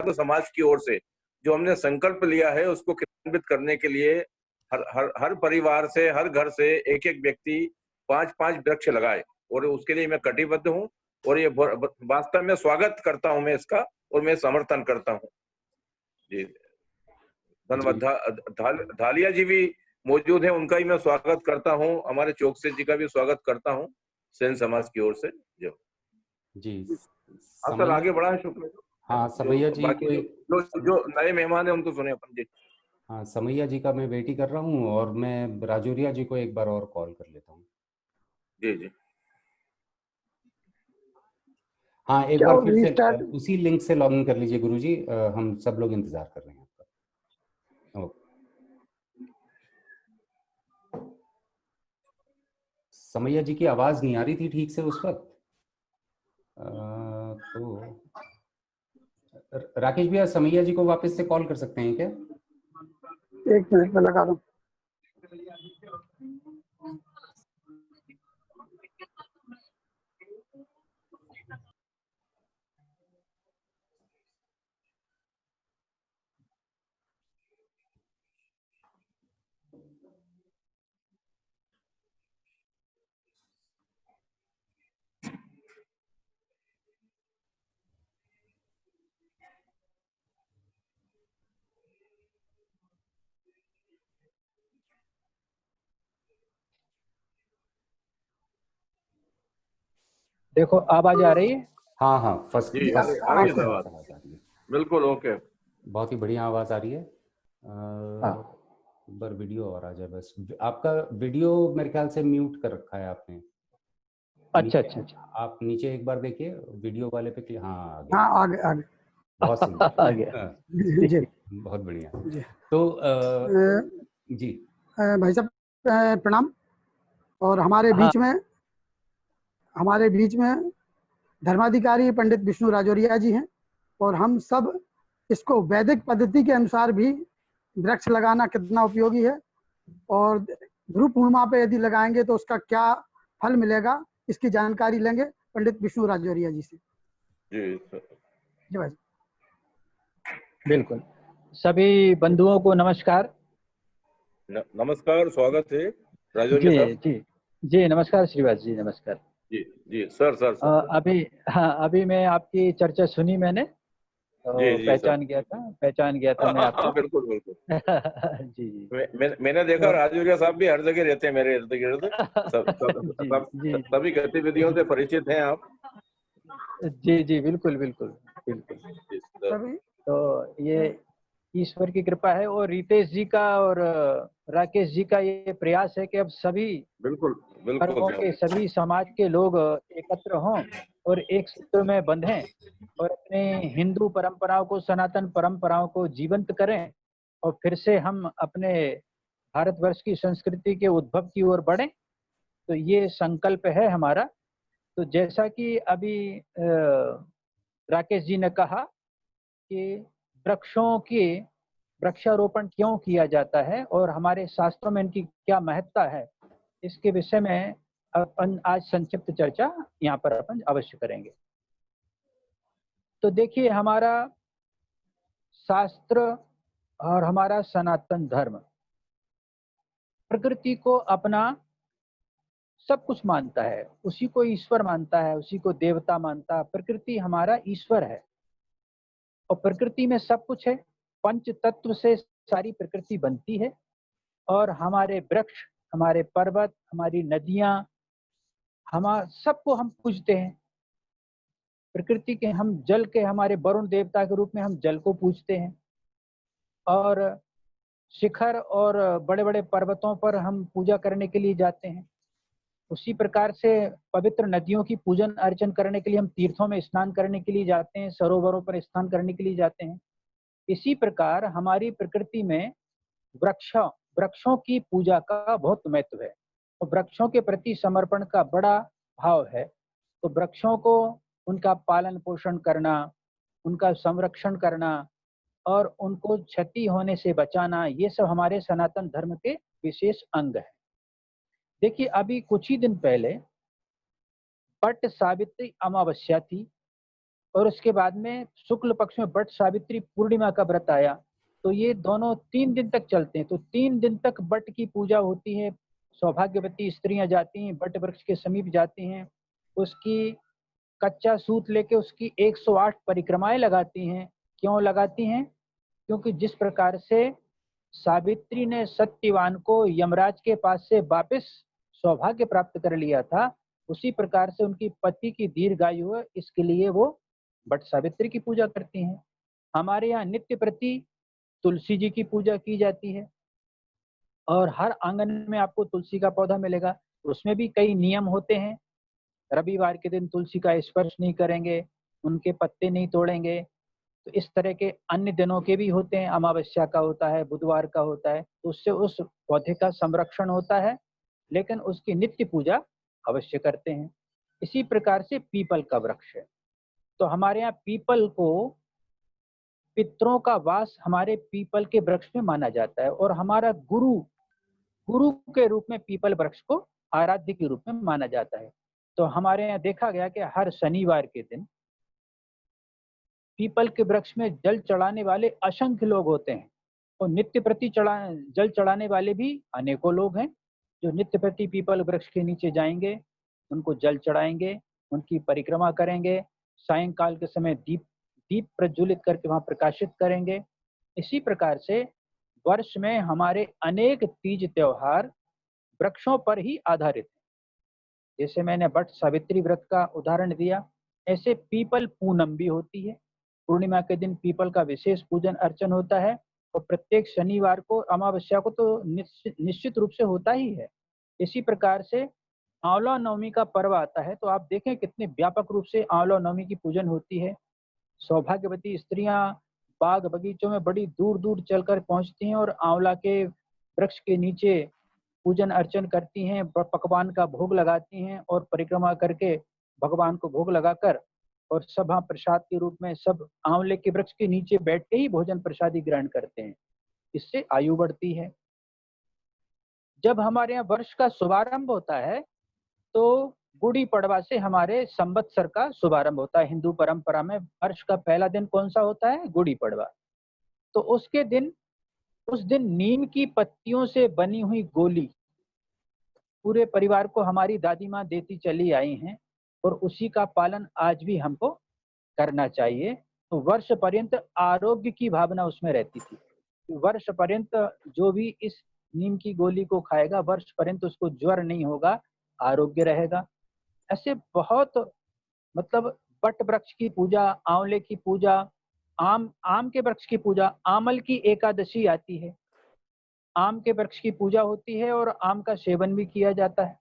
तो समाज की ओर से जो हमने संकल्प लिया है उसको क्रियान्वित करने के लिए हर परिवार से, हर घर से एक-एक व्यक्ति 5-5 वृक्ष लगाए, और उसके लिए मैं कटिबद्ध हूँ, और ये वास्तव में स्वागत करता हूँ मैं इसका, और मैं समर्थन करता हूँ। जी, धन्यवाद। धालिया जी भी मौजूद हैं, उनका भी मैं स्वागत करता हूँ, हमारे चौकसे जी का भी स्वागत करता हूँ सेन समाज की ओर से। जी, सर आगे बढ़ा है, शुक्र। हाँ, समैया जी बाकी जो नए मेहमान है उनको सुने अपन जी। हाँ, समैया जी का मैं वेट ही कर रहा हूँ, और मैं राजौरिया जी को एक बार और कॉल कर लेता हूँ। जी जी, हाँ, एक बार फिर से उसी लिंक से लॉगिन कर लीजिए गुरुजी, हम सब लोग इंतजार कर रहे हैं आपका। ओके। समैया जी की आवाज नहीं आ रही थी ठीक से उस वक्त, तो राकेश भैया समैया जी को वापस से कॉल कर सकते हैं क्या? एक मिनट में लगा दूं। देखो आवाज आ रही है? हाँ हाँ, फर्स्ट जी आ रही है आवाज, बिल्कुल ओके, बहुत ही बढ़िया आवाज आ रही है। एक बार वीडियो और आ जाए बस। आपका वीडियो मेरे ख्याल से म्यूट कर रखा है आपने। अच्छा अच्छा अच्छा, आप नीचे एक बार देखिए वीडियो वाले पे क्लिक। हाँ आ गया, हाँ आ गया बहुत सुंदर आ गया जी, बहुत बढ़िया जी। तो जी भाई साहब प्रणाम। और हमारे बीच में धर्माधिकारी पंडित विष्णु राजौरिया जी हैं, और हम सब इसको वैदिक पद्धति के अनुसार भी वृक्ष लगाना कितना उपयोगी है, और गुरु पूर्णिमा पे यदि लगाएंगे तो उसका क्या फल मिलेगा, इसकी जानकारी लेंगे पंडित विष्णु राजौरिया जी से। जी भाई। बिल्कुल, सभी बंधुओं को नमस्कार। नमस्कार, स्वागत है राजौरिया साहब। जी जी, नमस्कार श्रीवास जी, नमस्कार। जी जी सर। अभी मैं आपकी चर्चा सुनी, मैंने जी पहचान गया था मैं आपको। बिल्कुल जी जी, मैंने देखा राजौरिया साहब भी हर जगह रहते हैं मेरे इर्द गिर्द, सभी गतिविधियों से परिचित हैं आप। जी जी, बिल्कुल बिल्कुल बिल्कुल। तो ये ईश्वर की कृपा है, और रितेश जी का और राकेश जी का ये प्रयास है कि अब सभी बिल्कुल धर्मों के, सभी समाज के लोग एकत्र हों और एक सूत्र में बंधें, और अपने हिंदू परंपराओं को, सनातन परंपराओं को जीवंत करें, और फिर से हम अपने भारतवर्ष की संस्कृति के उद्भव की ओर बढ़ें। तो ये संकल्प है हमारा। तो जैसा कि अभी राकेश जी ने कहा कि वृक्षारोपण क्यों किया जाता है और हमारे शास्त्रों में इनकी क्या महत्ता है, इसके विषय में अपन आज संक्षिप्त चर्चा यहाँ पर अपन अवश्य करेंगे। तो देखिए, हमारा शास्त्र और हमारा सनातन धर्म प्रकृति को अपना सब कुछ मानता है, उसी को ईश्वर मानता है, उसी को देवता मानता है। प्रकृति हमारा ईश्वर है, और प्रकृति में सब कुछ है। पंच तत्व से सारी प्रकृति बनती है, और हमारे वृक्ष, हमारे पर्वत, हमारी नदियां, सबको हम पूजते हैं। प्रकृति के हम जल के, हमारे वरुण देवता के रूप में हम जल को पूजते हैं, और शिखर और बड़े बड़े पर्वतों पर हम पूजा करने के लिए जाते हैं। उसी प्रकार से पवित्र नदियों की पूजन अर्चन करने के लिए हम तीर्थों में स्नान करने के लिए जाते हैं, सरोवरों पर स्नान करने के लिए जाते हैं। इसी प्रकार हमारी प्रकृति में वृक्षों की पूजा का बहुत महत्व है, और वृक्षों के प्रति समर्पण का बड़ा भाव है। तो वृक्षों को, उनका पालन पोषण करना, उनका संरक्षण करना, और उनको क्षति होने से बचाना, ये सब हमारे सनातन धर्म के विशेष अंग है। देखिए, अभी कुछ ही दिन पहले वट सावित्री अमावस्या थी, और उसके बाद में शुक्ल पक्ष में वट सावित्री पूर्णिमा का व्रत आया। तो ये दोनों 3 दिन तक चलते हैं। तो 3 दिन तक वट की पूजा होती है। सौभाग्यवती स्त्रियां जाती हैं, वट वृक्ष के समीप जाती हैं, उसकी कच्चा सूत लेके उसकी 108 परिक्रमाएं लगाती हैं। क्यों लगाती हैं? क्योंकि जिस प्रकार से सावित्री ने सत्यवान को यमराज के पास से वापस सौभाग्य प्राप्त कर लिया था, उसी प्रकार से उनकी पति की दीर्घायु है, इसके लिए वो वट सावित्री की पूजा करती हैं। हमारे यहाँ नित्य प्रति तुलसी जी की पूजा की जाती है और हर आंगन में आपको तुलसी का पौधा मिलेगा। उसमें भी कई नियम होते हैं। रविवार के दिन तुलसी का स्पर्श नहीं करेंगे, उनके पत्ते नहीं तोड़ेंगे। तो इस तरह के अन्य दिनों के भी होते हैं, अमावस्या का होता है, बुधवार का होता है, तो उससे उस पौधे का संरक्षण होता है, लेकिन उसकी नित्य पूजा अवश्य करते हैं। इसी प्रकार से पीपल का वृक्ष है। तो हमारे यहाँ पीपल को पितरों का वास हमारे पीपल के वृक्ष में माना जाता है और हमारा गुरु के रूप में पीपल वृक्ष को आराध्य के रूप में माना जाता है। तो हमारे यहाँ देखा गया कि हर शनिवार के दिन पीपल के वृक्ष में जल चढ़ाने वाले असंख्य लोग होते हैं और नित्य प्रति जल चढ़ाने वाले भी अनेकों लोग हैं, जो नित्य प्रति पीपल वृक्ष के नीचे जाएंगे, उनको जल चढ़ाएंगे, उनकी परिक्रमा करेंगे, सायंकाल के समय दीप प्रज्वलित करके वहां प्रकाशित करेंगे। इसी प्रकार से वर्ष में हमारे अनेक तीज त्योहार वृक्षों पर ही आधारित हैं। जैसे मैंने वट सावित्री व्रत का उदाहरण दिया, ऐसे पीपल पूनम भी होती है। पूर्णिमा के दिन पीपल का विशेष पूजन अर्चन होता है और प्रत्येक शनिवार को, अमावस्या को तो निश्चित रूप से होता ही है। इसी प्रकार से आंवला नवमी का पर्व आता है, तो आप देखें कितने व्यापक रूप से आंवला नवमी की पूजन होती है। सौभाग्यवती स्त्रियां बाग बगीचों में बड़ी दूर दूर चलकर पहुंचती हैं और आंवला के वृक्ष के नीचे पूजन अर्चन करती हैं, पकवान का भोग लगाती हैं और परिक्रमा करके भगवान को भोग लगाकर और सब हाँ प्रसाद के रूप में सब आंवले के वृक्ष के नीचे बैठ के ही भोजन प्रसादी ग्रहण करते हैं। इससे आयु बढ़ती है। जब हमारे यहाँ वर्ष का शुभारंभ होता है तो गुड़ी पड़वा से हमारे संवत्सर का शुभारंभ होता है। हिंदू परंपरा में वर्ष का पहला दिन कौन सा होता है? गुड़ी पड़वा। तो उस दिन नीम की पत्तियों से बनी हुई गोली पूरे परिवार को हमारी दादी माँ देती चली आई हैं और उसी का पालन आज भी हमको करना चाहिए। तो वर्ष पर्यंत आरोग्य की भावना उसमें रहती थी। वर्ष पर्यंत जो भी इस नीम की गोली को खाएगा, वर्ष पर्यंत उसको ज्वर नहीं होगा, आरोग्य रहेगा। ऐसे बहुत मतलब वट वृक्ष की पूजा, आंवले की पूजा, आम के वृक्ष की पूजा, आमल की एकादशी आती है, आम के वृक्ष की पूजा होती है और आम का सेवन भी किया जाता है।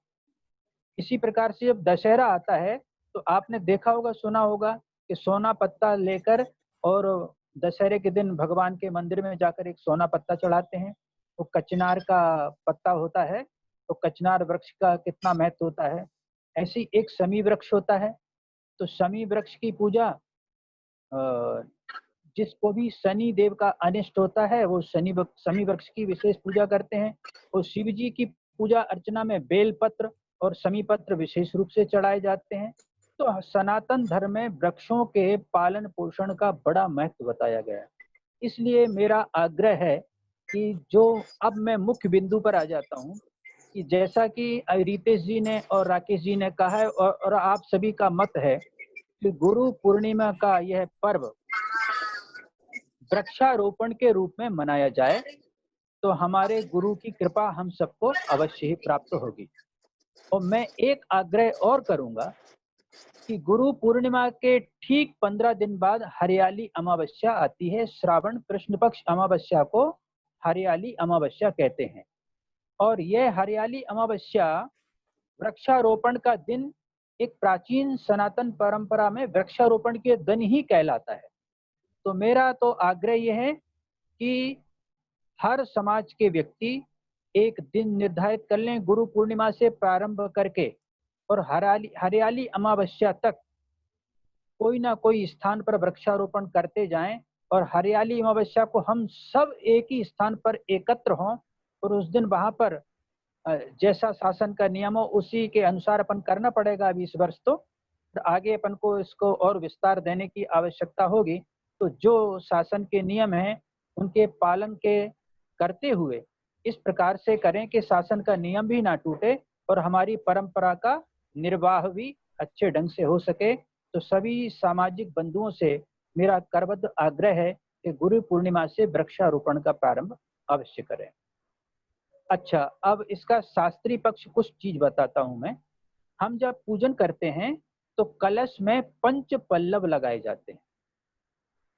इसी प्रकार से जब दशहरा आता है तो आपने देखा होगा, सुना होगा कि सोना पत्ता लेकर और दशहरे के दिन भगवान के मंदिर में जाकर एक सोना पत्ता चढ़ाते हैं। वो कचनार का पत्ता होता है, तो कचनार वृक्ष का कितना महत्व होता है। ऐसी एक शमी वृक्ष होता है, तो शमी वृक्ष की पूजा जिसको भी शनि देव का अनिष्ट होता है वो शमी वृक्ष की विशेष पूजा करते हैं। और शिव जी की पूजा अर्चना में बेल पत्र और शमी पत्र विशेष रूप से चढ़ाए जाते हैं। तो सनातन धर्म में वृक्षों के पालन पोषण का बड़ा महत्व बताया गया है। इसलिए मेरा आग्रह है कि जो अब मैं मुख्य बिंदु पर आ जाता हूँ कि जैसा कि रितेश जी ने और राकेश जी ने कहा है और आप सभी का मत है कि गुरु पूर्णिमा का यह पर्व वृक्षारोपण के रूप में मनाया जाए तो हमारे गुरु की कृपा हम सबको अवश्य ही प्राप्त होगी। और मैं एक आग्रह और करूंगा कि गुरु पूर्णिमा के ठीक 15 दिन बाद हरियाली अमावस्या आती है। श्रावण कृष्ण पक्ष अमावस्या को हरियाली अमावस्या कहते हैं और यह हरियाली अमावस्या वृक्षारोपण का दिन एक प्राचीन सनातन परंपरा में वृक्षारोपण के दिन ही कहलाता है। तो मेरा तो आग्रह यह है कि हर समाज के व्यक्ति एक दिन निर्धारित कर लें गुरु पूर्णिमा से प्रारंभ करके और हरियाली अमावस्या तक कोई ना कोई स्थान पर वृक्षारोपण करते जाएं और हरियाली अमावस्या को हम सब एक ही स्थान पर एकत्र हों और उस दिन वहां पर जैसा शासन का नियम हो उसी के अनुसार अपन करना पड़ेगा अभी इस वर्ष तो आगे अपन को इसको और विस्तार देने की आवश्यकता होगी। तो जो शासन के नियम हैं उनके पालन के करते हुए इस प्रकार से करें कि शासन का नियम भी ना टूटे और हमारी परंपरा का निर्वाह भी अच्छे ढंग से हो सके। तो सभी सामाजिक बंधुओं से मेरा करबद्ध आग्रह है कि गुरु पूर्णिमा से वृक्षारोपण का प्रारंभ अवश्य करें। अच्छा, अब इसका शास्त्रीय पक्ष कुछ चीज बताता हूं मैं। हम जब पूजन करते हैं तो कलश में पंच पल्लव लगाए जाते हैं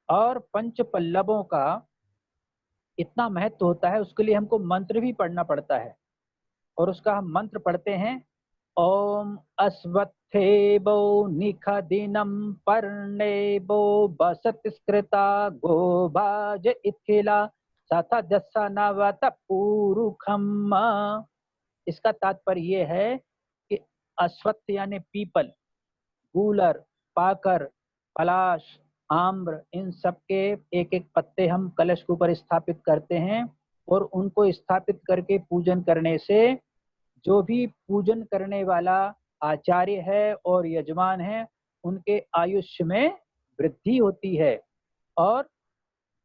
और पंच पल्लवों का इतना महत्व होता है, उसके लिए हमको मंत्र भी पढ़ना पड़ता है। और उसका हम मंत्र पढ़ते हैं, ओम अश्वत्थेवो निखदिनं पर्णेवो वसतिस्कृता गोभाज इथिला साथा दस्सा नवत पूरुखम। इसका तात्पर्य ये है कि अश्वत्थ यानी पीपल, गूलर, पाकर, पलाश, आम्र, इन सब के एक एक पत्ते हम कलश के ऊपर स्थापित करते हैं और उनको स्थापित करके पूजन करने से जो भी पूजन करने वाला आचार्य है और यजमान है उनके आयुष्य में वृद्धि होती है और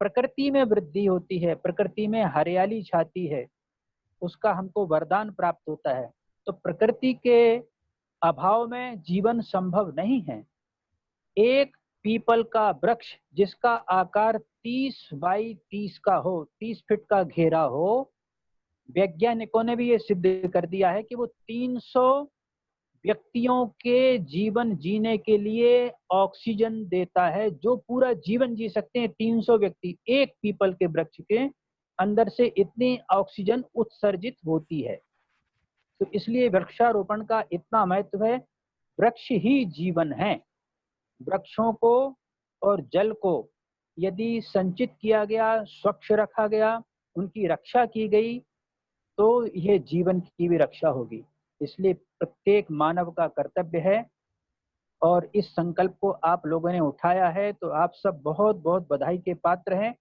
प्रकृति में वृद्धि होती है, प्रकृति में हरियाली छाती है, उसका हमको वरदान प्राप्त होता है। तो प्रकृति के अभाव में जीवन संभव नहीं है। एक पीपल का वृक्ष जिसका आकार 30 बाई 30 का हो, 30 फीट का घेरा हो, वैज्ञानिकों ने भी ये सिद्ध कर दिया है कि वो 300 व्यक्तियों के जीवन जीने के लिए ऑक्सीजन देता है। जो पूरा जीवन जी सकते हैं 300 व्यक्ति, एक पीपल के वृक्ष के अंदर से इतनी ऑक्सीजन उत्सर्जित होती है। तो इसलिए वृक्षारोपण का इतना महत्व है। वृक्ष ही जीवन है। वृक्षों को और जल को यदि संचित किया गया, स्वच्छ रखा गया, उनकी रक्षा की गई तो यह जीवन की भी रक्षा होगी। इसलिए प्रत्येक मानव का कर्तव्य है और इस संकल्प को आप लोगों ने उठाया है तो आप सब बहुत बहुत बधाई के पात्र हैं।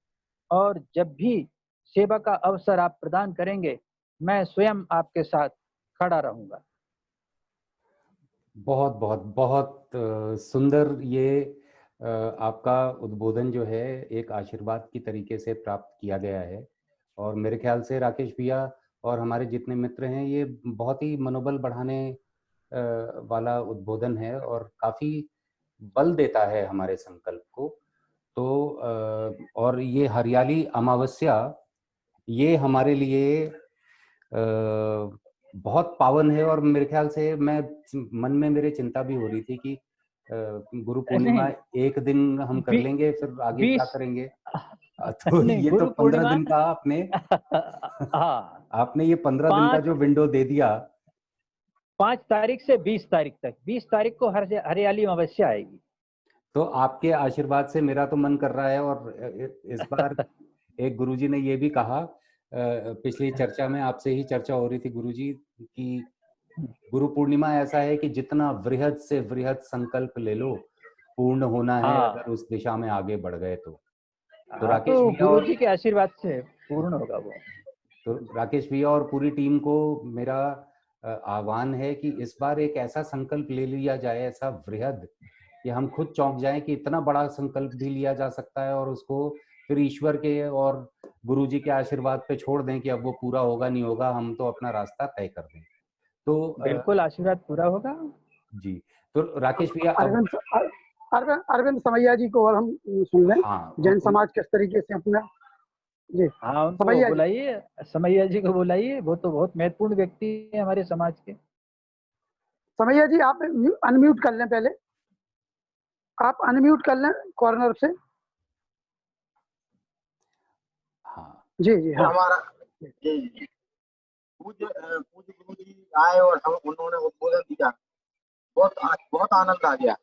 और जब भी सेवा का अवसर आप प्रदान करेंगे मैं स्वयं आपके साथ खड़ा रहूंगा। बहुत बहुत बहुत सुंदर ये आपका उद्बोधन जो है एक आशीर्वाद की तरीके से प्राप्त किया गया है। और मेरे ख्याल से राकेश भैया और हमारे जितने मित्र हैं ये बहुत ही मनोबल बढ़ाने वाला उद्बोधन है और काफी बल देता है हमारे संकल्प को। तो और ये हरियाली अमावस्या ये हमारे लिए बहुत पावन है। और मेरे ख्याल से मैं मन में मेरे चिंता भी हो रही थी कि गुरु पूर्णिमा एक दिन हम कर लेंगे फिर आगे क्या करेंगे। तो ये तो 15 दिन का आपने आपने ये 15 दिन का जो विंडो दे दिया, 5 तारीख से 20 तारीख तक, 20 तारीख को हरियाली अमावस्या आएगी। तो आपके आशीर्वाद से मेरा तो मन कर रहा है। और इस बार एक गुरुजी ने ये भी कहा, पिछली चर्चा में आपसे ही चर्चा हो रही थी गुरुजी कि गुरु पूर्णिमा ऐसा है कि जितना वृहद से वृहद संकल्प ले लो पूर्ण होना है अगर उस दिशा में आगे बढ़ गए तो राकेश भैया गुरु जी के आशीर्वाद से पूर्ण होगा वो। तो राकेश भैया और पूरी टीम को मेरा आह्वान है कि इस बार एक ऐसा संकल्प ले लिया जाए, ऐसा वृहद कि हम खुद चौंक जाएं कि इतना बड़ा संकल्प भी लिया जा सकता है और उसको फिर ईश्वर के और गुरु जी के आशीर्वाद पे छोड़ दें कि अब वो पूरा होगा नहीं होगा, हम तो अपना रास्ता तय कर दें। तो बिल्कुल आशीर्वाद पूरा होगा जी। तो राकेश भैया अरविंद समैया जी को और हम सुन लें। जैन समाज किस तरीके से अपना जी उनको बुलाइए, समैया जी को बुलाइए, वो तो बहुत महत्वपूर्ण व्यक्ति है हमारे समाज के। समैया जी आप अनम्यूट कर लें, पहले आप अनम्यूट कर लें कॉर्नर से। जी जी हाँ। हमारा पूज्य गुरु जी आए और हम उन्होंने उद्बोधन दिया, बहुत आनंद आ गया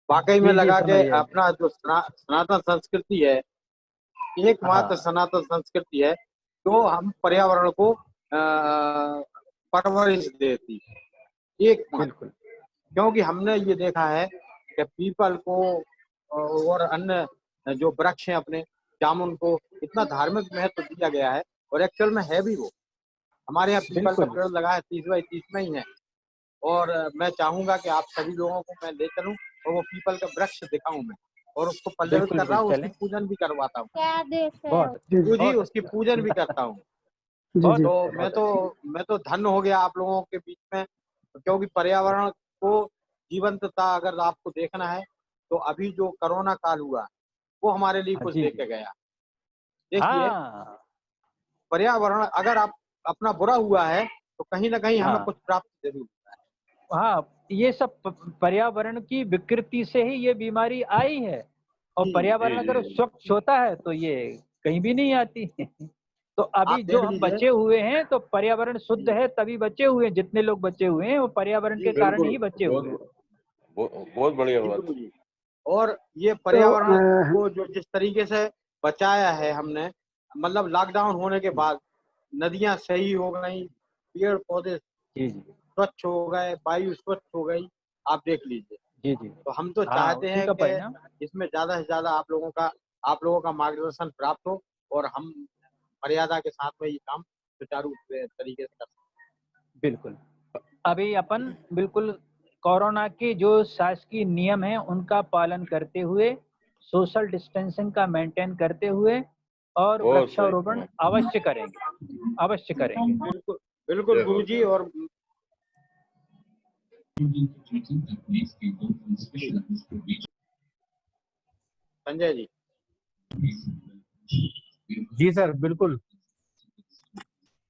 वाकई में। लगा कि अपना जो सनातन संस्कृति है, एकमात्र सनातन संस्कृति है जो हम पर्यावरण को परवरिश देती है, एकमात्र। क्योंकि हमने ये देखा है कि पीपल को और अन्य जो वृक्ष हैं अपने जामुन को इतना धार्मिक महत्व दिया गया है और एक्चुअल में है भी वो। हमारे यहाँ पीपल का पेड़ लगा है 30 बाई 30 में ही है और मैं चाहूंगा कि आप सभी लोगों को मैं ले चलूं और वो पीपल का वृक्ष दिखाऊं मैं, और उसको पल्लवित बिल्कुल कर रहा हूँ, चलें। उसकी पूजन भी करवाता हूँ बहुत जी जी जी, उसकी पूजन भी करता हूँ। जी जी तो मैं तो धन्य हो गया आप लोगों के बीच में, क्योंकि पर्यावरण को जीवंतता अगर आपको देखना है तो अभी जो कोरोना काल हुआ वो हमारे लिए कुछ जी दे जी के गया। देखिए, हाँ पर्यावरण अगर आप अपना बुरा हुआ है तो कहीं ना कहीं हमें हाँ कुछ प्राप्त जरूर होता है। हाँ, ये सब पर्यावरण की विकृति से ही ये बीमारी आई है, और जी पर्यावरण अगर जी। स्वच्छ होता है तो ये कहीं भी नहीं आती। तो अभी आप जो देख हम लीजिए। बचे हुए हैं तो पर्यावरण शुद्ध है तभी बचे हुए हैं, जितने लोग बचे हुए हैं वो पर्यावरण जी के कारण बिल्कुल, ही बचे हुए हैं। बहुत बढ़िया जी बात। गुरु जी। और ये तो पर्यावरण को जो जिस तरीके से बचाया है हमने, मतलब लॉकडाउन होने के बाद नदियां सही हो गई, पेड़ पौधे जी जी स्वच्छ हो गए, वायु स्वच्छ हो गई, आप देख लीजिए। जी जी तो हम तो हाँ, चाहते उसी हैं का कि परिणाम। इसमें ज्यादा से ज्यादा आप लोगों का मार्गदर्शन प्राप्त हो और हम मर्यादा के साथ में ये काम सुचारू तरीके से कर सकते बिल्कुल, अभी अपन बिल्कुल कोरोना के जो शासकीय नियम हैं उनका पालन करते हुए, सोशल डिस्टेंसिंग का मेंटेन करते हुए और बहुत सही। वृक्षारोपण अवश्य करेंगे। हैं। बिल्कुल बिल्कुल जय हो, गुरु जय जी। हो। और संजय जी, जी सर, बिल्कुल।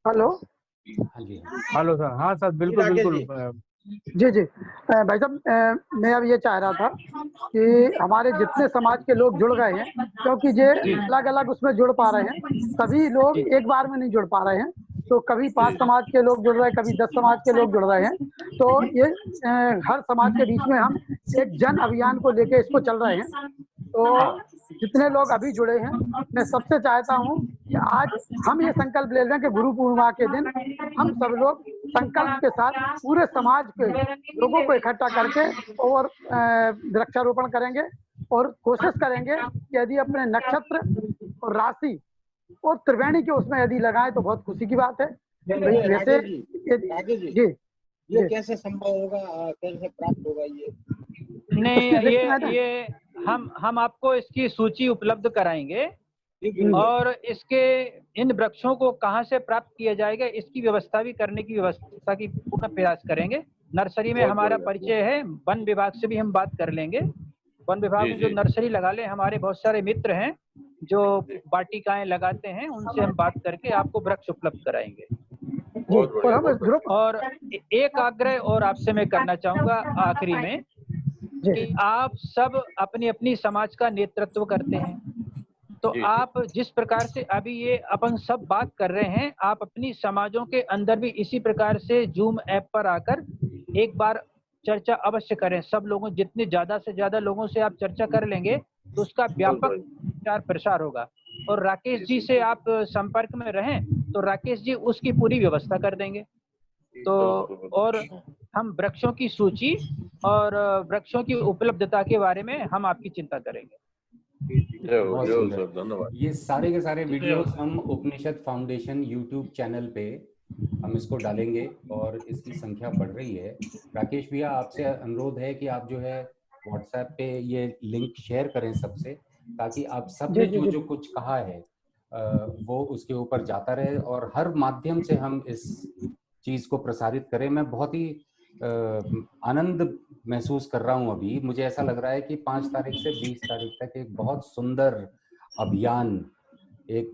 हेलो हाँ जी हाँ जी। Hello sir. हाँ सर, जी बिल्कुल राकेश बिल्कुल। जी। जी जी भाई साहब, मैं अब ये चाह रहा था कि हमारे जितने समाज के लोग जुड़ गए हैं, क्योंकि ये जी अलग अलग उसमें जुड़ पा रहे हैं, सभी लोग जी एक बार में नहीं जुड़ पा रहे हैं। तो कभी 5 जी। समाज के लोग जुड़ रहे हैं, कभी 10 समाज के लोग जुड़ रहे हैं। तो ये हर समाज के बीच में हम एक जन अभियान को लेके इसको चल रहे हैं। तो हाँ जितने लोग अभी जुड़े हैं, मैं सबसे चाहता हूँ कि आज हम ये संकल्प ले लें कि गुरु पूर्णिमा के दिन हम सब लोग संकल्प के साथ पूरे समाज के लोगों को इकट्ठा करके और वृक्षारोपण करेंगे, और कोशिश करेंगे कि यदि अपने नक्षत्र और राशि और त्रिवेणी के उसमें यदि लगाएं तो बहुत खुशी की बात है। भाई वैसे राकेश जी, जी ये जी कैसे संभव होगा, कैसे प्राप्त होगा ये? नहीं, लिखते हैं ना। ये हम आपको इसकी सूची उपलब्ध कराएंगे, जी गुरु जी। और इसके इन वृक्षों को कहाँ से प्राप्त किया जाएगा इसकी व्यवस्था भी करने की व्यवस्था की पूरा प्रयास करेंगे। नर्सरी में बहुत हमारा बढ़िया। परिचय है, वन विभाग से भी हम बात कर लेंगे। वन विभाग जी में जो जी। नर्सरी लगा ले, हमारे बहुत सारे मित्र हैं जो वाटिकाएं लगाते हैं, उनसे हम बात करके आपको वृक्ष उपलब्ध कराएंगे। जी बहुत और बढ़िया, हम बहुत बढ़िया। ग्रुप और एक आग्रह और आपसे मैं करना चाहूंगा आखिरी में, जी कि आप सब अपनी अपनी समाज का नेतृत्व करते हैं, तो जी जी। आप जिस प्रकार से अभी ये अपन सब बात कर रहे हैं, आप अपनी समाजों के अंदर भी इसी प्रकार से जूम ऐप पर आकर एक बार चर्चा अवश्य करें। सब लोगों, जितने ज्यादा से ज्यादा लोगों से आप चर्चा कर लेंगे तो उसका बहुत व्यापक बढ़िया। प्रचार प्रसार होगा। और राकेश जी जी जी। से आप संपर्क में रहें तो राकेश जी उसकी पूरी व्यवस्था कर देंगे। तो बहुत और हम वृक्षों की सूची और वृक्षों की उपलब्धता के बारे में हम आपकी चिंता करेंगे। बहुत जय हो सुंदर। सर, धन्यवाद। ये सारे के सारे जय हो वीडियोस सर। हम उपनिषद फाउंडेशन यूट्यूब चैनल पे हम इसको डालेंगे और इसकी संख्या बढ़ रही है। राकेश भैया, आपसे अनुरोध है कि आप जो है व्हाट्सएप पे ये लिंक शेयर करें सबसे, ताकि आप सब जी ने जी जो जी जो कुछ कहा है वो उसके ऊपर जाता रहे और हर माध्यम से हम इस चीज को प्रसारित करें। मैं बहुत ही आनंद महसूस कर रहा हूं। अभी मुझे ऐसा लग रहा है कि 5 तारीख से 20 तारीख तक एक बहुत सुंदर अभियान एक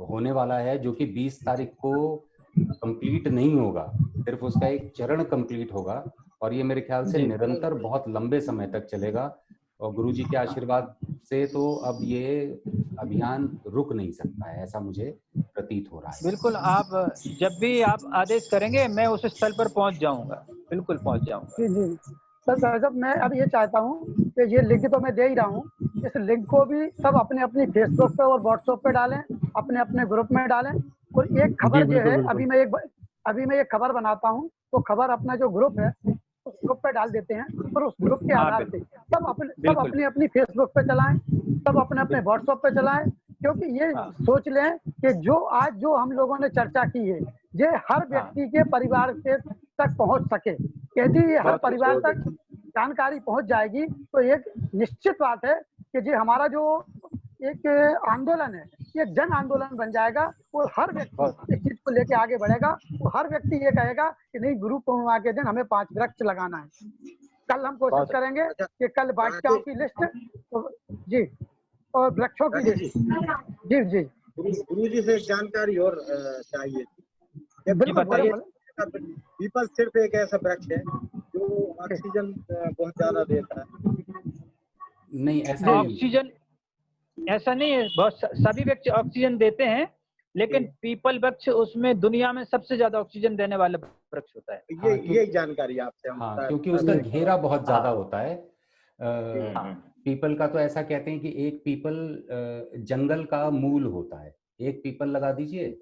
होने वाला है, जो कि 20 तारीख को कंप्लीट नहीं होगा, सिर्फ उसका एक चरण कंप्लीट होगा, और ये मेरे ख्याल से जी निरंतर बहुत लंबे समय तक चलेगा। और गुरुजी के आशीर्वाद से तो अब ये अभियान रुक नहीं सकता है, ऐसा मुझे प्रतीत हो रहा है। बिल्कुल, आप जब भी आप आदेश करेंगे मैं उस स्थल पर पहुंच जाऊंगा, बिल्कुल पहुंच जाऊंगा। जी जी सर, साहब मैं अब ये चाहता हूँ कि ये लिंक तो मैं दे ही रहा हूँ, इस लिंक को भी सब अपने अपनी फेसबुक पे और व्हाट्सएप पे डालें, अपने अपने ग्रुप में डालें। और एक जी खबर जो बिल्कुल है, बिल्कुल। अभी मैं एक खबर बनाता हूँ, तो खबर अपना जो ग्रुप है उस ग्रुप पे डाल देते हैं, और उस ग्रुप के हाँ आधार से बिल्कुल सब बिल्कुल। अपनी अपनी फेसबुक पे चलाएं, सब अपने अपने बिल्कुल व्हाट्सएप पे चलाएं। क्योंकि ये हाँ सोच लें कि जो आज जो हम लोगों ने चर्चा की है, ये हर हाँ व्यक्ति के परिवार के तक पहुंच सके। यदि हर परिवार तक जानकारी पहुंच जाएगी तो एक निश्चित बात है कि जी हमारा जो एक आंदोलन है ये जन आंदोलन बन जाएगा। और हर व्यक्ति इस चीज को लेके आगे बढ़ेगा। तो हर व्यक्ति ये कहेगा कि नहीं, गुरु पूर्णिमा के दिन हमें 5 वृक्ष लगाना है। कल हम कोशिश करेंगे कि कल वाटिकाओं की लिस्ट जी और वृक्षों की लिस्ट जी जी गुरु जी से जानकारी और चाहिए थी। बिल्कुल बताइए, पीपल सिर्फ एक ऐसा वृक्ष है जो ऑक्सीजन बहुत ज्यादा देता है। नहीं, ऐसा ऑक्सीजन ऐसा नहीं है, बहुत सभी वृक्ष ऑक्सीजन देते हैं, लेकिन पीपल वृक्ष उसमें दुनिया में सबसे ज्यादा ऑक्सीजन देने वाला वृक्ष होता है। ये जानकारी आपसे हम क्योंकि उसका घेरा बहुत ज्यादा होता है। पीपल का तो ऐसा कहते हैं कि एक पीपल जंगल का मूल होता है। एक पीपल लगा दीजिए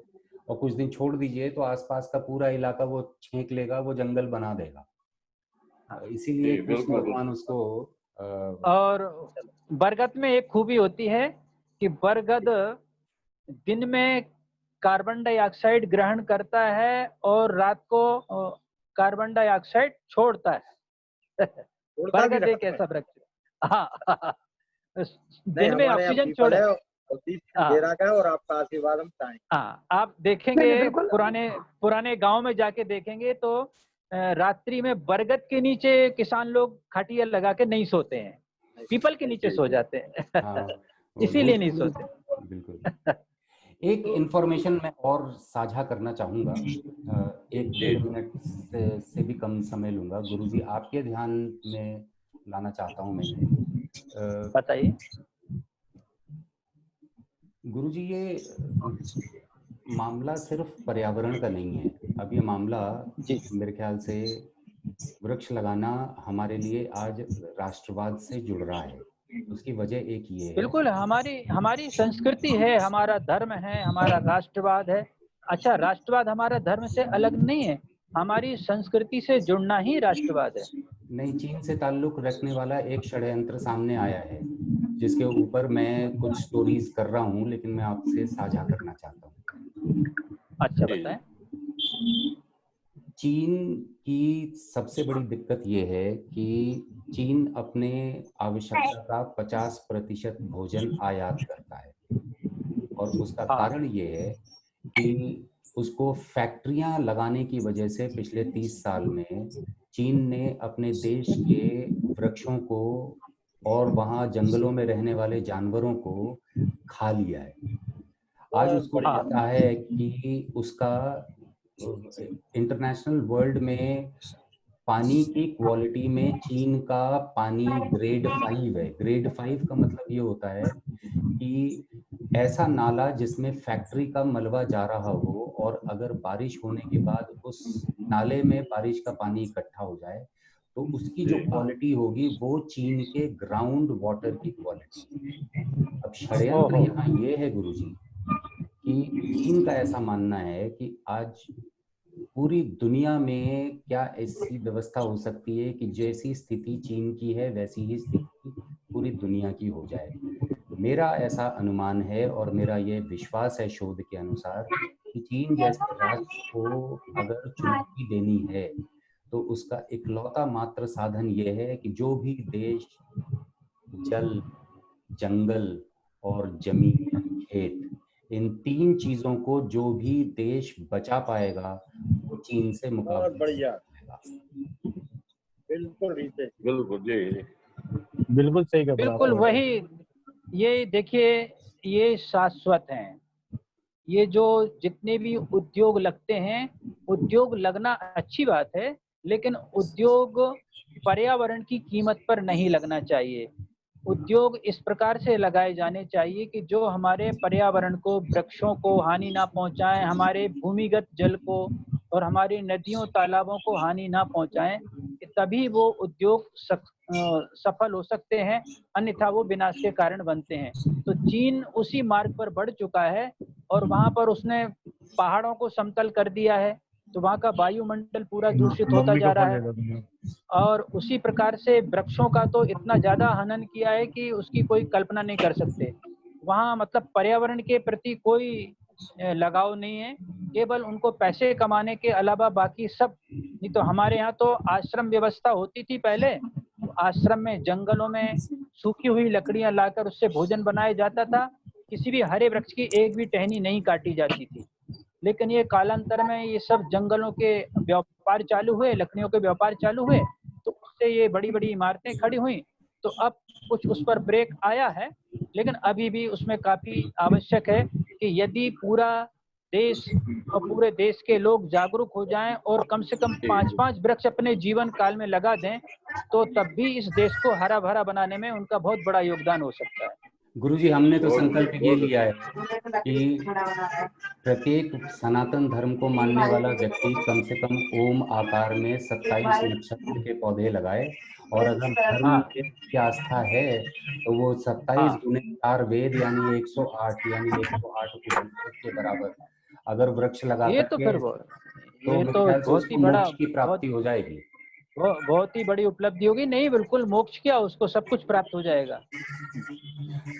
और कुछ दिन छोड़ दीजिए तो आसपास का पूरा इलाका वो छेंक लेगा, वो जंगल बना देगा। इसीलिए कृष्ण भगवान उसको और बरगद में एक खूबी होती है कि बरगद दिन में कार्बन डाइऑक्साइड ग्रहण करता है और रात को कार्बन डाइऑक्साइड छोड़ता है। बरगद एक ऐसा वृक्ष, हाँ, दिन में ऑक्सीजन छोड़े और आपका आशीर्वाद हम चाहेंगे। हाँ, आप देखेंगे पुराने गांव में जाके देखेंगे तो रात्रि में बरगद के नीचे किसान लोग खटिया लगा के नहीं सोते हैं, पीपल के नीचे सो जाते हैं। इसीलिए नहीं सोते। बिल्कुल। एक इंफॉर्मेशन मैं और साझा करना चाहूंगा, 1-1.5 मिनट से भी कम समय लूंगा। गुरुजी आपके ध्यान में लाना चाहता हूं मैं। बताइए गुरुजी, ये मामला सिर्फ पर्यावरण का नहीं है। अब ये मामला मेरे ख्याल से वृक्ष लगाना हमारे लिए आज राष्ट्रवाद से जुड़ रहा है। उसकी वजह एक ये है, बिल्कुल हमारी संस्कृति है, हमारा धर्म है, हमारा राष्ट्रवाद है। अच्छा, राष्ट्रवाद हमारा धर्म से अलग नहीं है, हमारी संस्कृति से जुड़ना ही राष्ट्रवाद है। नहीं, चीन से ताल्लुक रखने वाला एक षड्यंत्र सामने आया है जिसके ऊपर मैं कुछ स्टोरीज कर रहा हूँ, लेकिन मैं आपसे साझा करना चाहता हूँ। अच्छा, बताएं। चीन की सबसे बड़ी दिक्कत ये है कि चीन अपने आवश्यकता का 50% भोजन आयात करता है, और उसका कारण ये है कि उसको फैक्ट्रियां लगाने की वजह से पिछले 30 साल में चीन ने अपने देश के वृक्षों को और वहां जंगलों में रहने वाले जानवरों को खा लिया है। आज उसको पता है कि उसका इंटरनेशनल वर्ल्ड में पानी की क्वालिटी में चीन का पानी ग्रेड 5 है। ग्रेड 5 का मतलब ये होता है कि ऐसा नाला जिसमें फैक्ट्री का मलबा जा रहा हो, और अगर बारिश होने के बाद उस नाले में बारिश का पानी इकट्ठा हो जाए तो उसकी जो क्वालिटी होगी वो चीन के ग्राउंड वाटर की क्वालिटी। अब षड्यंत्र यहाँ ये है गुरुजी कि चीन का ऐसा मानना है कि आज पूरी दुनिया में क्या ऐसी व्यवस्था हो सकती है कि जैसी स्थिति चीन की है वैसी ही स्थिति पूरी दुनिया की हो जाए। मेरा ऐसा अनुमान है और मेरा ये विश्वास है शोध के अनुसार कि चीन जैसे राष्ट्र को अगर चुनौती देनी है तो उसका इकलौता मात्र साधन ये है कि जो भी देश जल, जंगल और जमीन, खेत, इन 3 चीजों को जो भी देश बचा पाएगा वो चीन से मुकाबला बढ़िया। बिल्कुल बिल्कुल सही कहा। बिल्कुल वही, ये देखिए, ये शाश्वत हैं। ये जो जितने भी उद्योग लगते हैं, उद्योग लगना अच्छी बात है, लेकिन उद्योग पर्यावरण की कीमत पर नहीं लगना चाहिए। उद्योग इस प्रकार से लगाए जाने चाहिए कि जो हमारे पर्यावरण को, वृक्षों को हानि ना पहुंचाएं, हमारे भूमिगत जल को और हमारी नदियों तालाबों को हानि ना पहुंचाएं, तभी वो उद्योग सफल हो सकते हैं, अन्यथा वो विनाश के कारण बनते हैं। तो चीन उसी मार्ग पर बढ़ चुका है और वहां पर उसने पहाड़ों को समतल कर दिया है, तो वहां का वायुमंडल पूरा दूषित होता जा रहा है। और उसी प्रकार से वृक्षों का तो इतना ज्यादा हनन किया है कि उसकी कोई कल्पना नहीं कर सकते। वहाँ मतलब पर्यावरण के प्रति कोई लगाव नहीं है, केवल उनको पैसे कमाने के अलावा बाकी सब नहीं। तो हमारे यहाँ तो आश्रम व्यवस्था होती थी पहले, तो आश्रम में जंगलों में सूखी हुई लकड़ियां लाकर उससे भोजन बनाया जाता था, किसी भी हरे वृक्ष की एक भी टहनी नहीं काटी जाती थी। लेकिन ये कालांतर में ये सब जंगलों के व्यापार चालू हुए, लकड़ियों के व्यापार चालू हुए, तो उससे ये बड़ी बड़ी इमारतें खड़ी हुई। तो अब कुछ उस पर ब्रेक आया है, लेकिन अभी भी उसमें काफी आवश्यक है कि यदि पूरा देश और पूरे देश के लोग जागरूक हो जाएं और कम से कम 5-5 वृक्ष अपने जीवन काल में लगा दें, तो तब भी इस देश को हरा भरा बनाने में उनका बहुत बड़ा योगदान हो सकता है। गुरुजी, हमने तो संकल्प ये लिया है कि प्रत्येक सनातन धर्म को मानने वाला व्यक्ति कम से कम ओम आकार में 27 नक्षत्र के पौधे लगाए, और अगर धर्म की आस्था है तो वो 27 गुने 4 वेद यानी 108 उपनिषद के बराबर अगर वृक्ष लगा ये तो फिर बहुत ही बड़ा मोक्ष की प्राप्ति हो जाएगी, बहुत ही बड़ी उपलब्धि होगी। नहीं, बिल्कुल मोक्ष क्या, उसको सब कुछ प्राप्त हो जाएगा।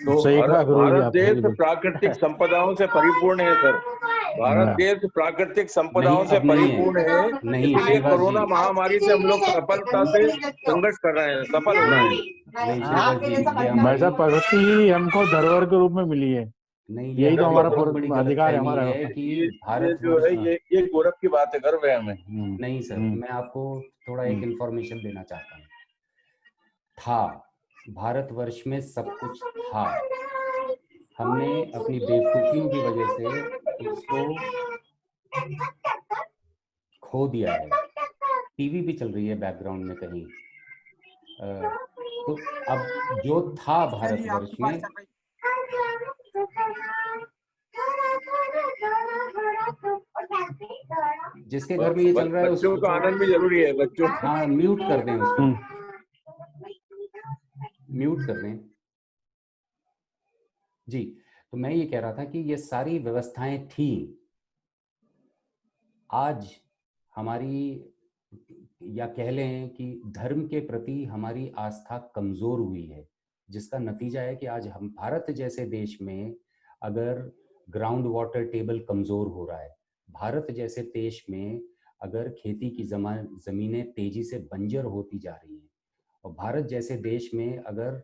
तो भारत देश प्राकृतिक संपदाओं से परिपूर्ण है सर। भारत देश प्राकृतिक संपदाओं से परिपूर्ण है। नहीं, इसलिए कोरोना महामारी से हम लोग सफलता से संघर्ष कर रहे हैं, सफल हो रहे हैं। वैसा प्रगति ही हमको धरोहर के रूप में मिली है। नहीं, यही तो हमारा अधिकार है हमारा है कि भारत जो है ये गौरव की बात है, गर्व है हमें। नहीं सर, मैं आपको थोड़ा एक इंफॉर्मेशन देना चाहता हूँ। भारतवर्ष में सब कुछ था, हमने अपनी बेवकूफियों की वजह से उसको खो दिया है। टीवी भी चल रही है बैकग्राउंड में कहीं। तो अब जो था भारतवर्ष में, जिसके घर में ये चल रहा है बच्चों का आनंद भी जरूरी है। बच्चों, हाँ, म्यूट कर दें उसको, म्यूट कर दें जी। तो मैं ये कह रहा था कि ये सारी व्यवस्थाएं थी, आज हमारी, या कह लें कि धर्म के प्रति हमारी आस्था कमजोर हुई है, जिसका नतीजा है कि आज हम भारत जैसे देश में अगर ग्राउंड वाटर टेबल कमजोर हो रहा है, भारत जैसे देश में अगर खेती की जमीनें तेजी से बंजर होती जा रही हैं, और भारत जैसे देश में अगर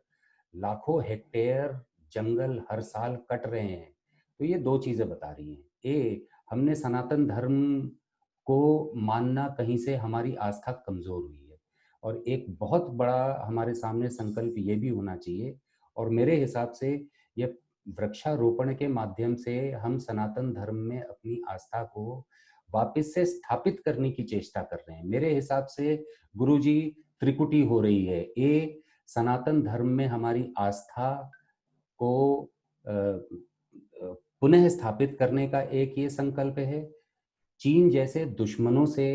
लाखों हेक्टेयर जंगल हर साल कट रहे हैं, तो ये दो चीजें बता रही हैं। हमने सनातन धर्म को मानना कहीं से हमारी आस्था कमजोर हुई है, और एक बहुत बड़ा हमारे सामने संकल्प ये भी होना चाहिए, और मेरे हिसाब से ये वृक्षारोपण के माध्यम से हम सनातन धर्म में अपनी आस्था को वापस से स्थापित करने की चेष्टा कर रहे हैं। मेरे हिसाब से गुरुजी त्रिकुटी हो रही है। ये सनातन धर्म में हमारी आस्था को पुनः स्थापित करने का एक ये संकल्प है। चीन जैसे दुश्मनों से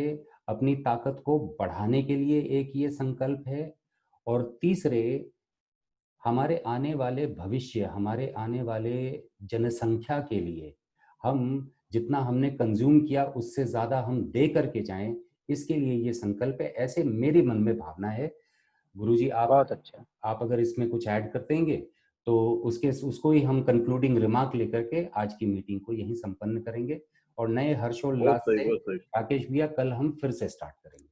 अपनी ताकत को बढ़ाने के लिए एक ये संकल्प है, और तीसरे हमारे आने वाले भविष्य, हमारे आने वाले जनसंख्या के लिए हम जितना हमने कंज्यूम किया उससे ज्यादा हम दे करके जाएं, इसके लिए ये संकल्प है। ऐसे मेरे मन में भावना है। गुरुजी, आप बहुत अच्छा, आप अगर इसमें कुछ ऐड कर देंगे तो उसको ही हम कंक्लूडिंग रिमार्क लेकर के आज की मीटिंग को यहीं संपन्न करेंगे, और नए हर्षोल्लास से राकेश भैया कल हम फिर से स्टार्ट करेंगे।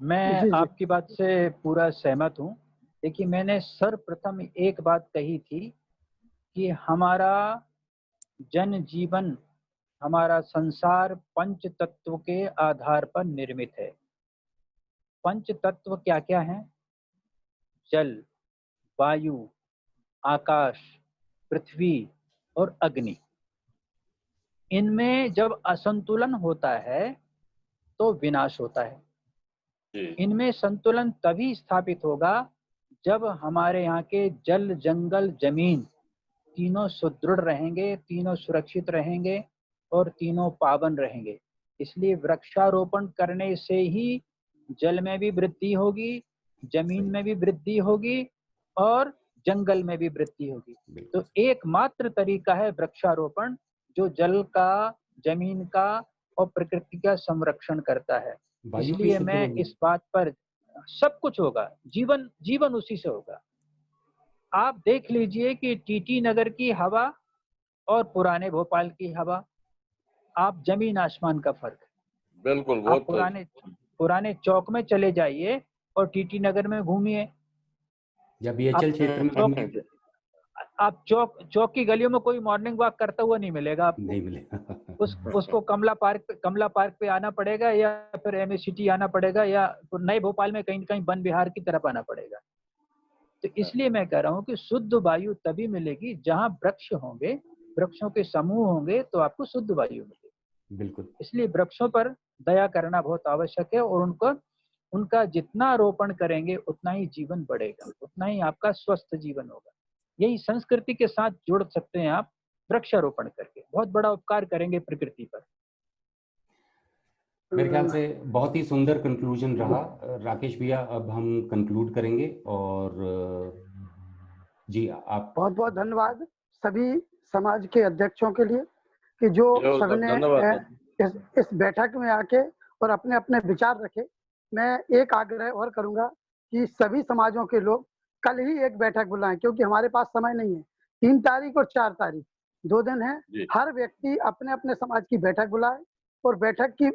मैं आपकी बात से पूरा सहमत हूँ। देखिए, मैंने सर्वप्रथम एक बात कही थी कि हमारा जनजीवन, हमारा संसार पंच तत्व के आधार पर निर्मित है। पंच तत्व क्या क्या हैं? जल, वायु, आकाश, पृथ्वी और अग्नि। इनमें जब असंतुलन होता है तो विनाश होता है। इनमें संतुलन तभी स्थापित होगा जब हमारे यहाँ के जल, जंगल, जमीन तीनों सुदृढ़ रहेंगे, तीनों सुरक्षित रहेंगे और तीनों पावन रहेंगे। इसलिए वृक्षारोपण करने से ही जल में भी वृद्धि होगी, जमीन में भी वृद्धि होगी और जंगल में भी वृद्धि होगी। तो एकमात्र तरीका है वृक्षारोपण, जो जल का, जमीन का और प्रकृति का संरक्षण करता है। इसलिए मैं इस बात पर, सब कुछ होगा, जीवन उसी से होगा। आप देख लीजिए कि टीटी नगर की हवा और पुराने भोपाल की हवा, आप जमीन आसमान का फर्क है। बिल्कुल, वो आप तो पुराने चौक में चले जाइए और टीटी नगर में घूमिए। या बीएचएल क्षेत्र में घूमिए, आप चौक की गलियों में कोई मॉर्निंग वॉक करता हुआ नहीं मिलेगा आपको। नहीं मिलेगा। उसको कमला पार्क पे आना पड़ेगा, या फिर एमए सिटी आना पड़ेगा, या तो नए भोपाल में कहीं कहीं वन विहार की तरफ आना पड़ेगा। तो इसलिए मैं कह रहा हूँ कि शुद्ध वायु तभी मिलेगी जहाँ वृक्ष होंगे, वृक्षों के समूह होंगे, तो आपको शुद्ध वायु मिलेगी। बिल्कुल। इसलिए वृक्षों पर दया करना बहुत आवश्यक है, और उनका जितना रोपण करेंगे उतना ही जीवन बढ़ेगा, उतना ही आपका स्वस्थ जीवन होगा। यही संस्कृति के साथ जुड़ सकते हैं आप, वृक्षारोपण करके बहुत बड़ा उपकार करेंगे प्रकृति पर। मेरे ख्याल से बहुत ही सुंदर कंक्लूजन रहा राकेश भैया। अब हम कंक्लूड करेंगे, और जी आप। बहुत बहुत धन्यवाद सभी समाज के अध्यक्षों के लिए कि जो सबने इस बैठक में आके और अपने अपने विचार रखे। मैं एक आग्रह और करूंगा कि सभी समाजों के लोग कल ही एक बैठक बुलाएं, क्योंकि हमारे पास समय नहीं है। 3 तारीख और 4 तारीख 2 दिन है। हर व्यक्ति अपने अपने समाज की बैठक बुलाए, और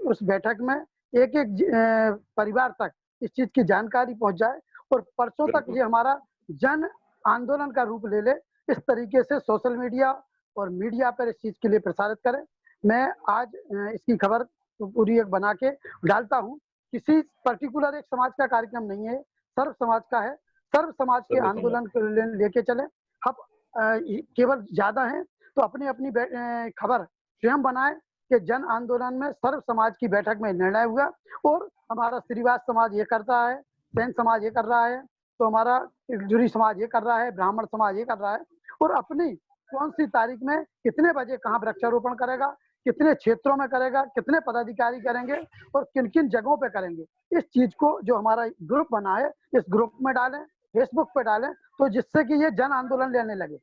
उस बैठक में एक परिवार तक इस चीज की जानकारी पहुंच जाए, और परसों तक ये हमारा जन आंदोलन का रूप ले ले। इस तरीके से सोशल मीडिया और मीडिया पर इस चीज के लिए प्रसारित करें। मैं आज इसकी खबर पूरी एक बना के डालता हूँ। किसी पर्टिकुलर एक समाज का कार्यक्रम नहीं है, सर्व समाज का है। सर्व समाज के आंदोलन को लेके चले। अब केवल ज्यादा है तो अपनी अपनी खबर स्वयं बनाए कि जन आंदोलन में सर्व समाज की बैठक में निर्णय हुआ, और हमारा श्रीवास समाज ये करता है, सेन समाज ये कर रहा है, तो हमारा जुरी समाज ये कर रहा है, ब्राह्मण समाज ये कर रहा है, और अपनी कौन सी तारीख में कितने बजे कहाँ वृक्षारोपण करेगा, कितने क्षेत्रों में करेगा, कितने पदाधिकारी करेंगे, और किन किन जगहों पे करेंगे। इस चीज को जो हमारा ग्रुप बना है, इस ग्रुप में डालें, फेसबुक पे डालें, तो जिससे कि ये जन आंदोलन लेने लगे।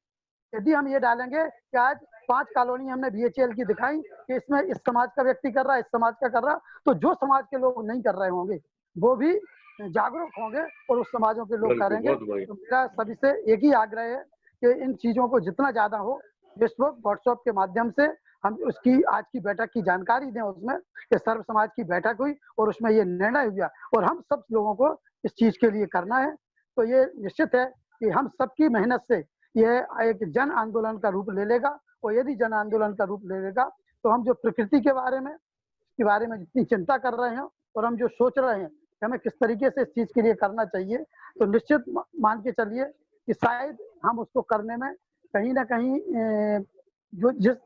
यदि हम ये डालेंगे कि आज 5 कॉलोनी हमने बीएचएल की दिखाई कि इसमें इस समाज का व्यक्ति कर रहा है, इस समाज का कर रहा, तो जो समाज के लोग नहीं कर रहे होंगे वो भी जागरूक होंगे और उस समाजों के लोग करेंगे। तो मेरा सभी से एक ही आग्रह है कि इन चीजों को जितना ज्यादा हो फेसबुक व्हाट्सएप के माध्यम से हम उसकी आज की बैठक की जानकारी दें, उसमें कि सर्व समाज की बैठक हुई और उसमें ये निर्णय हुआ और हम सब लोगों को इस चीज के लिए करना है। तो ये निश्चित है कि हम सबकी मेहनत से यह एक जन आंदोलन का रूप ले लेगा, और यदि जन आंदोलन का रूप ले लेगा तो हम जो प्रकृति के बारे में जितनी चिंता कर रहे हैं और हम जो सोच रहे हैं कि हमें किस तरीके से इस चीज के लिए करना चाहिए, तो निश्चित मान के चलिए कि शायद हम उसको करने में कहीं ना कहीं जो जिस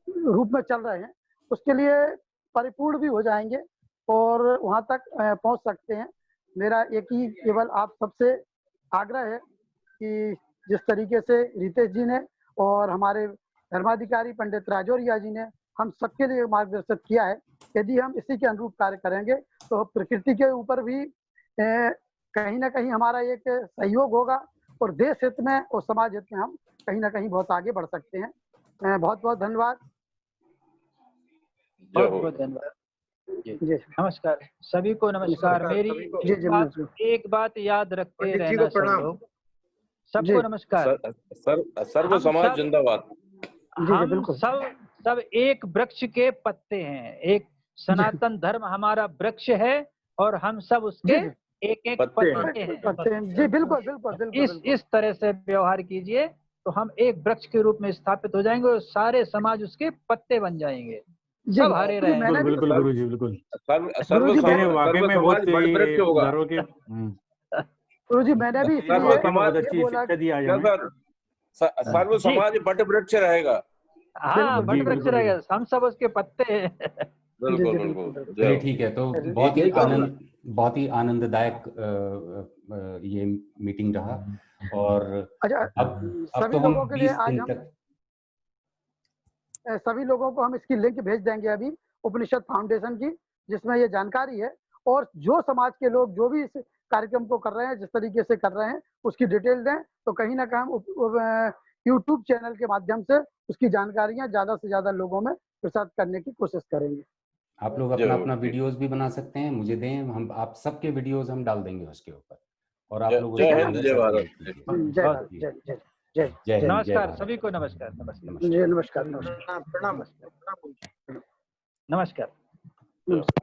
रूप में चल रहे हैं उसके लिए परिपूर्ण भी हो जाएंगे और वहां तक पहुंच सकते हैं। मेरा एक ही केवल आप सबसे आग्रह है कि जिस तरीके से रितेश जी ने और हमारे धर्माधिकारी पंडित राजौरिया जी ने हम सबके लिए मार्गदर्शित किया है, यदि हम इसी के अनुरूप कार्य करेंगे तो प्रकृति के ऊपर भी कहीं ना कहीं हमारा एक सहयोग होगा और देश हित में और समाज हित में हम कहीं ना कहीं बहुत आगे बढ़ सकते हैं। बहुत बहुत धन्यवाद। बहुत धन्यवाद जी। नमस्कार सभी को, नमस्कार। मेरी एक बात याद रखते रहना सब लोग, सबको नमस्कार। सर्व समाज जिंदाबाद। हम सब एक वृक्ष के पत्ते हैं, एक सनातन धर्म हमारा वृक्ष है और हम सब उसके एक एक पत्ते हैं। जी बिल्कुल बिल्कुल। इस तरह से व्यवहार कीजिए तो हम एक वृक्ष के रूप में स्थापित हो जाएंगे और सारे समाज उसके पत्ते बन जाएंगे, सब हरे रहेंगे। बिल्कुल गुरु जी, बिल्कुल। वाकई में बहुत वृक्ष होगा। गुरु जी मैंने भी सर्व समाज बट वृक्ष रहेगा। हाँ बट वृक्ष रहेगा, हम सब उसके पत्ते हैं। बिल्कुल। चलिए ठीक है, तो बहुत ही आनंददायक ये मीटिंग रहा। और अब सभी तो हम लोगों के लिए 20 आज दिन हम तक सभी लोगों को हम इसकी लिंक भेज देंगे अभी उपनिषद फाउंडेशन की, जिसमें ये जानकारी है। और जो समाज के लोग जो भी इस कार्यक्रम को कर रहे हैं, जिस तरीके से कर रहे हैं, उसकी डिटेल दें तो कहीं ना कहीं यूट्यूब चैनल के माध्यम से उसकी जानकारियां ज्यादा से ज्यादा लोगों में प्रसारित करने की कोशिश करेंगे। आप लोग अपना वीडियोस भी बना सकते हैं, मुझे दें, हम आप सबके वीडियोस हम डाल देंगे उसके ऊपर। और आप लोगों जय से हिंद, जय भारत। जय भारत, जय जय जय जय हिंद, जय नमस्कार भारत। सभी को, नमस्कार नमस्कार जय, नमस्कार नमस्कार प्रणाम प्रणाम प्रणाम। नमस्कार। नमस्कार।